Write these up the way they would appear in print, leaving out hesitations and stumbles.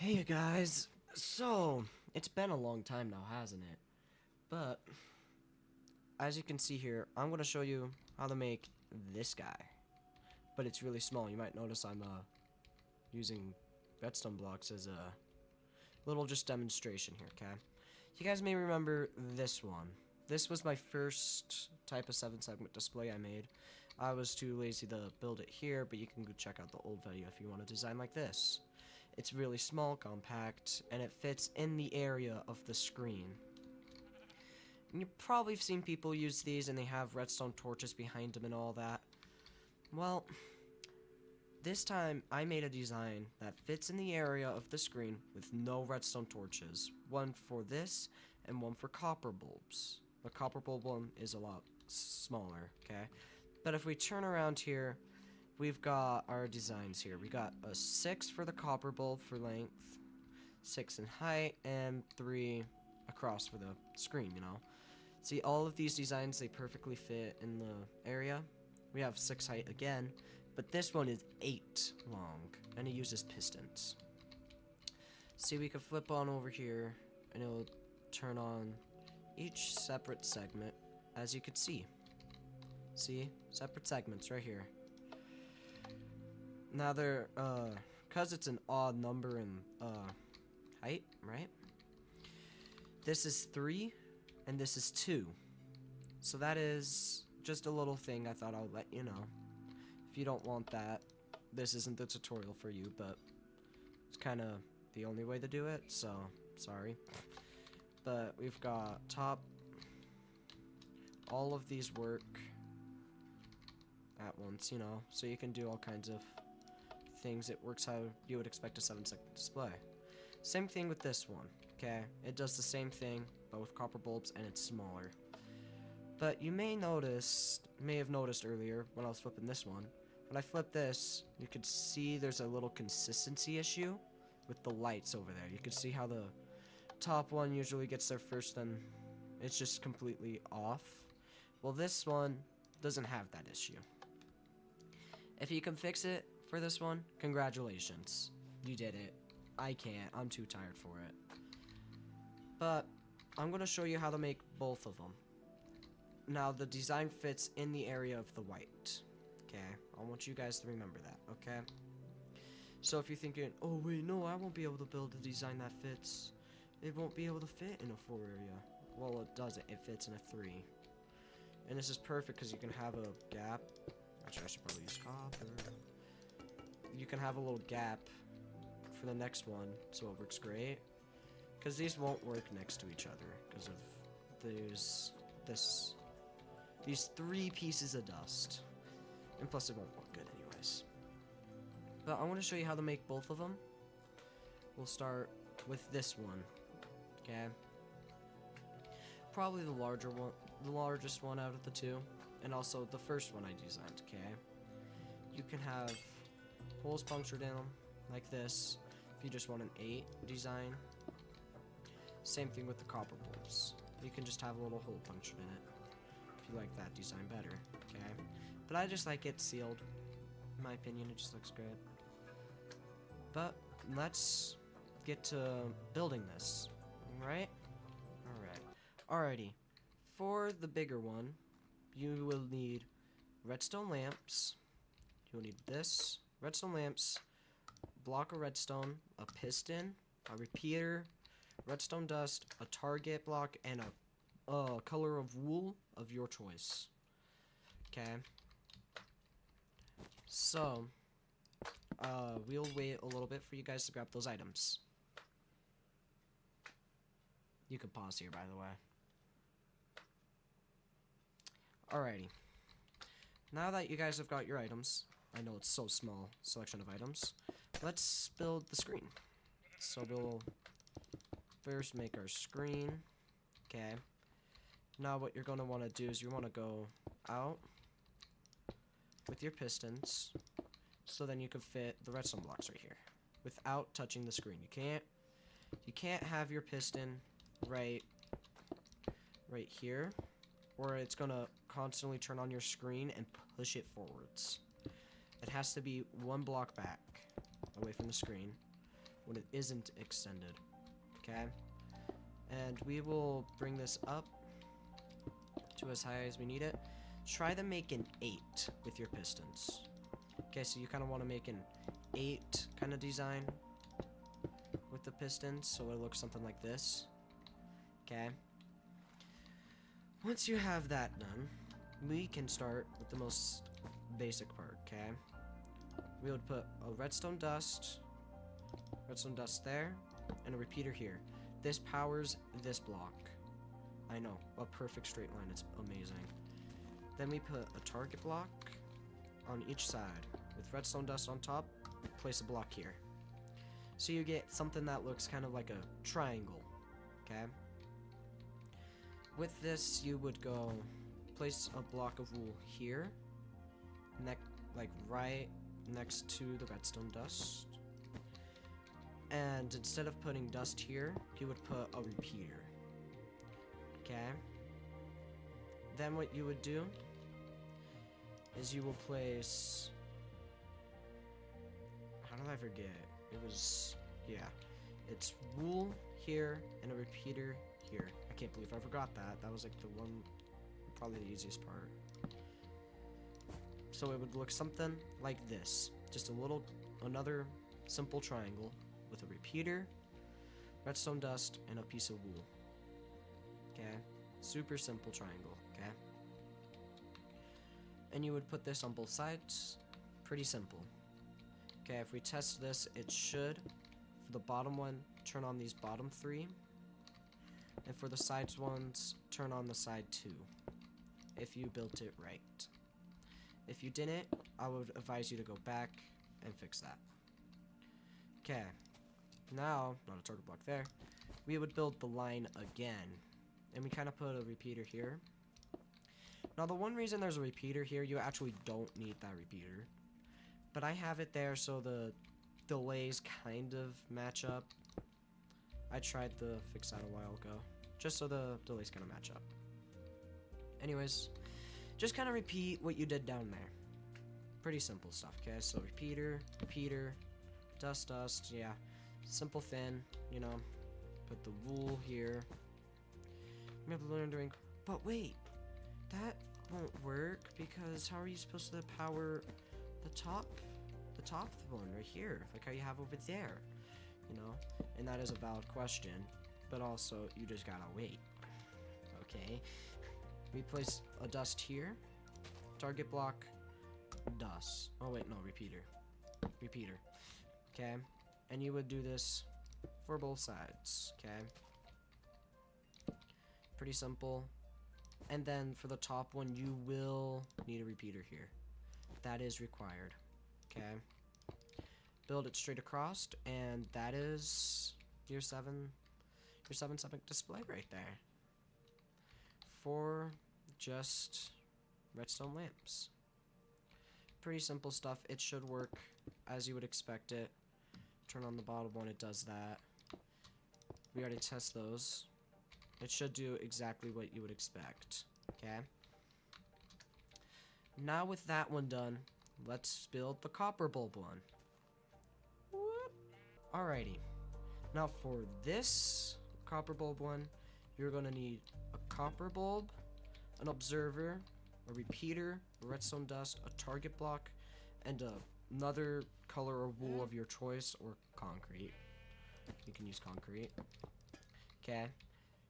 Hey guys, so it's been a long time now, hasn't it? But as you can see here, I'm going to show you how to make this guy. But it's really small. You might notice I'm using redstone blocks as a little just demonstration here, okay? You guys may remember this one. This was my first type of 7-segment display I made. I was too lazy to build it here, but you can go check out the old video if you want a design like this. It's really small, compact, and it fits in the area of the screen. And you've probably seen people use these and they have redstone torches behind them and all that. Well, this time I made a design that fits in the area of the screen with no redstone torches. One for this and one for copper bulbs. The copper bulb one is a lot smaller, okay? But if we turn around here, we've got our designs here. We got a 6 for the copper bulb for length, 6 in height, and 3 across for the screen, you know. See, all of these designs, they perfectly fit in the area. We have 6 height again, but this one is 8 long, and it uses pistons. See, we can flip on over here, and it'll turn on each separate segment, as you can see. See? Separate segments right here. Now they're, cause it's an odd number in, height, right? This is 3, and this is 2. So that is just a little thing I thought I'll let you know. If you don't want that, this isn't the tutorial for you, but it's kind of the only way to do it, so sorry. But we've got top. All of these work at once, you know, so you can do all kinds of things. It works how you would expect a 7-segment display. Same thing with this one, okay? It does the same thing, but with copper bulbs, and it's smaller. But you may have noticed earlier when I was flipping this one, when I flip this, you could see there's a little consistency issue with the lights over there. You can see how the top one usually gets there first, then it's just completely off. Well, this one doesn't have that issue. If you can fix it for this one, congratulations. You did it. I can't. I'm too tired for it. But I'm going to show you how to make both of them. Now, the design fits in the area of the white. Okay? I want you guys to remember that, okay? So if you're thinking, oh wait, no, I won't be able to build a design that fits. It won't be able to fit in a 4 area. Well, it doesn't. It fits in a 3. And this is perfect because you can have a gap. Actually, I should probably use copper. You can have a little gap for the next one, so it works great. Because these won't work next to each other because of these 3 pieces of dust. And plus, it won't look good anyways. But I want to show you how to make both of them. We'll start with this one. Okay. Probably the largest one out of the 2, and also the first one I designed. Okay. You can have holes punctured in them like this if you just want an 8 design. Same thing with the copper bulbs. You can just have a little hole punctured in it if you like that design better. Okay. But I just like it sealed. In my opinion, it just looks good. But let's get to building this. Right? Alright. Alrighty. For the bigger one, you will need redstone lamps. You'll need this. Redstone lamps. Block of redstone. A piston. A repeater. Redstone dust. A target block. And a color of wool of your choice. Okay. So, we'll wait a little bit for you guys to grab those items. You can pause here, by the way. Alrighty. Now that you guys have got your items, I know it's so small, selection of items, let's build the screen. So we'll first make our screen. Okay. Now what you're going to want to do is you want to go out with your pistons, so then you can fit the redstone blocks right here without touching the screen. You can't have your piston right here, or it's gonna constantly turn on your screen and push it forwards. It has to be 1 block back away from the screen, when it isn't extended. Okay? And we will bring this up to as high as we need it. Try to make an 8 with your pistons. Okay, so you kind of want to make an 8 kind of design with the pistons, so it looks something like this. Okay. Once you have that done, we can start with the most basic part, okay? We would put a redstone dust there, and a repeater here. This powers this block. I know, a perfect straight line, it's amazing. Then we put a target block on each side. With redstone dust on top, place a block here. So you get something that looks kind of like a triangle, okay? With this, you would go place a block of wool here, like right next to the redstone dust. And instead of putting dust here, you would put a repeater. Okay? Then what you would do is you will place... How did I forget? It was... Yeah. It's wool here and a repeater here. I can't believe I forgot that. That was like the one... Probably the easiest part. So it would look something like this. Just another simple triangle with a repeater, redstone dust, and a piece of wool. Okay? Super simple triangle, okay? And you would put this on both sides. Pretty simple. Okay, if we test this, it should, for the bottom one, turn on these bottom 3. And for the sides ones, turn on the side 2. If you built it right. If you didn't, I would advise you to go back and fix that. Okay. Now, not a target block there, we would build the line again. And we kind of put a repeater here. Now, the one reason there's a repeater here, you actually don't need that repeater. But I have it there so the delays kind of match up. I tried to fix that a while ago, just so the delays kind of match up. Anyways, just kind of repeat what you did down there. Pretty simple stuff, okay? So repeater, dust, yeah. Simple thin, you know. Put the wool here. You have wondering, but wait, that won't work because how are you supposed to power the top one right here, like how you have over there, you know? And that is a valid question, but also you just gotta wait. Okay, we place a dust here, target block, dust. Oh wait, no, repeater. Okay, and you would do this for both sides. Okay, pretty simple. And then for the top one, you will need a repeater here. That is required. Okay. Build it straight across, and that is your 7 display right there. For just redstone lamps. Pretty simple stuff. It should work as you would expect it. Turn on the bottom one, it does that. We already test those. It should do exactly what you would expect. Okay. Now with that one done, let's build the copper bulb one. Whoop. Alrighty. Now for this copper bulb one, you're gonna need a copper bulb, an observer, a repeater, redstone dust, a target block, and another color or wool of your choice, or concrete. You can use concrete. Okay.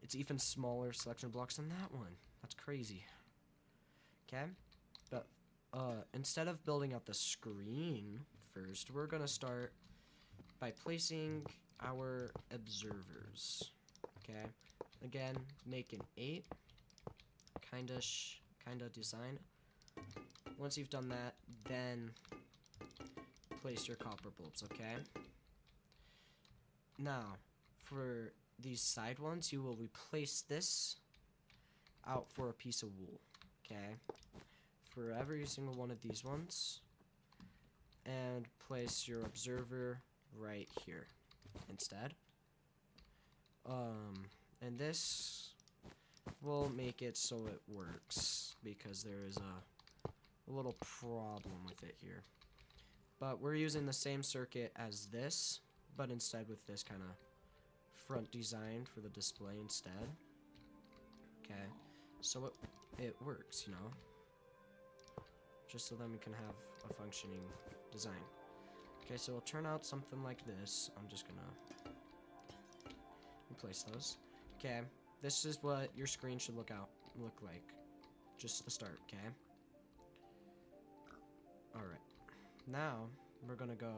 It's even smaller selection blocks than that one. That's crazy. Okay. But instead of building out the screen first, we're gonna start by placing our observers. Okay. Again, make an 8. Kinda design. Once you've done that, then place your copper bulbs. Okay. Now, for these side ones, you will replace this out for a piece of wool. Okay. For every single one of these ones, and place your observer right here instead. And this will make it so it works, because there is a little problem with it here. But we're using the same circuit as this, but instead with this kind of front design for the display instead. Okay, so it works, you know, just so then we can have a functioning design. Okay, so it'll turn out something like this. I'm just gonna replace those. Okay, this is what your screen should look like, just to start. Okay. All right. Now we're gonna go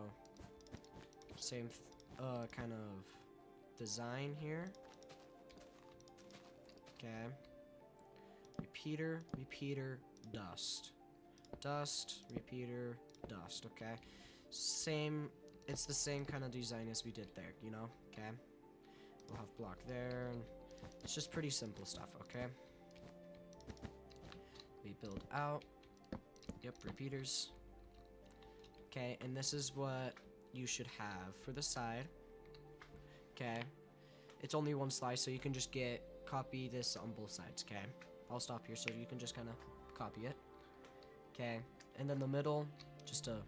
same kind of design here. Okay. Repeater, dust. Dust, repeater, dust. Okay. Same. It's the same kind of design as we did there. You know. Okay. We'll have block there. It's just pretty simple stuff. Okay. We build out. Yep. Repeaters. Okay, and this is what you should have for the side. Okay, it's only one slice, so you can just copy this on both sides. Okay, I'll stop here so you can just kind of copy it. Okay, and then the middle, just a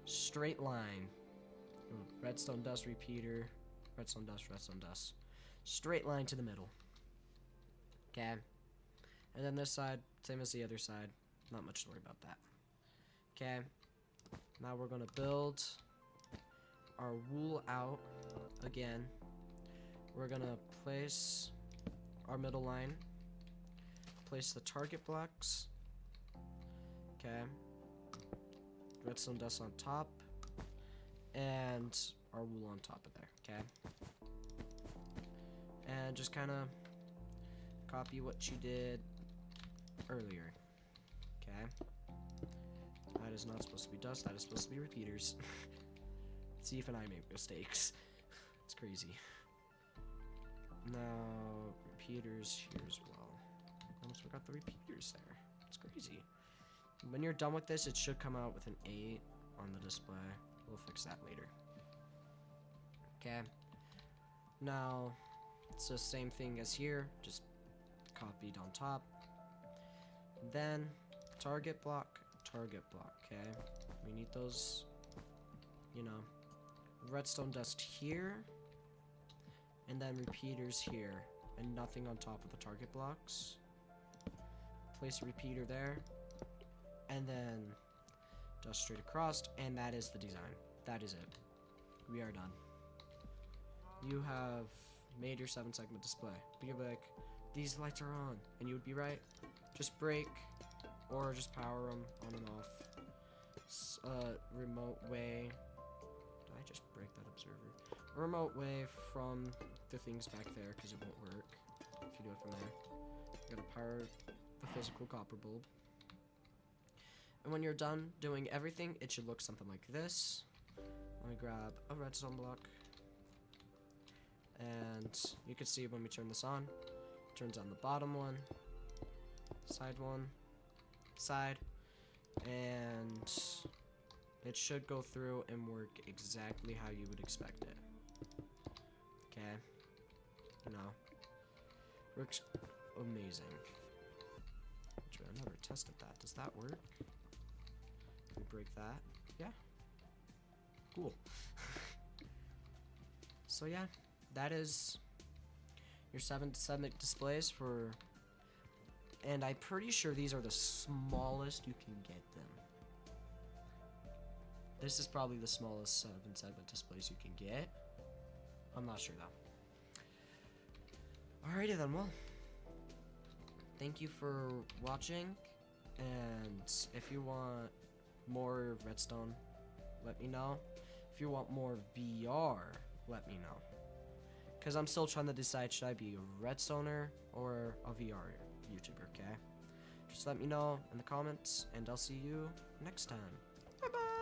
straight line. Redstone dust repeater, redstone dust. Straight line to the middle. Okay, and then this side, same as the other side. Not much to worry about that. Okay. Now we're gonna build our wool out again. We're gonna place our middle line, place the target blocks. Okay. Redstone dust on top, and our wool on top of there. Okay. And just kind of copy what you did earlier. Okay. That is not supposed to be dust, that is supposed to be repeaters. See if I make mistakes. It's crazy. Now, repeaters here as well. Almost forgot the repeaters there. It's crazy. When you're done with this, it should come out with an 8 on the display. We'll fix that later. Okay. Now, it's the same thing as here, just copied on top. Then, target block, okay? We need those, you know, redstone dust here, and then repeaters here, and nothing on top of the target blocks. Place a repeater there, and then dust straight across, and that is the design. That is it. We are done. You have made your 7-segment display. But you'll be like, these lights are on, and you would be right. Just break, or just power them on and off. Remote way. Did I just break that observer? A remote way from the things back there, because it won't work if you do it from there. You gotta power the physical copper bulb. And when you're done doing everything, it should look something like this. Let me grab a redstone block. And you can see when we turn this on, it turns on the bottom one, side one, side, and it should go through and work exactly how you would expect it. Okay, you know, works amazing. Actually, I never tested that. Does that work? Can we break that? Yeah. Cool. So yeah, that is your 7-segment displays for, and I'm pretty sure these are the smallest you can get them. This is probably the smallest 7-segment displays you can get. I'm not sure though. Alrighty then, well, thank you for watching, and if you want more redstone, let me know. If you want more VR, let me know. Because I'm still trying to decide, should I be a redstoner or a VR YouTuber, okay? Just let me know in the comments, and I'll see you next time. Bye-bye!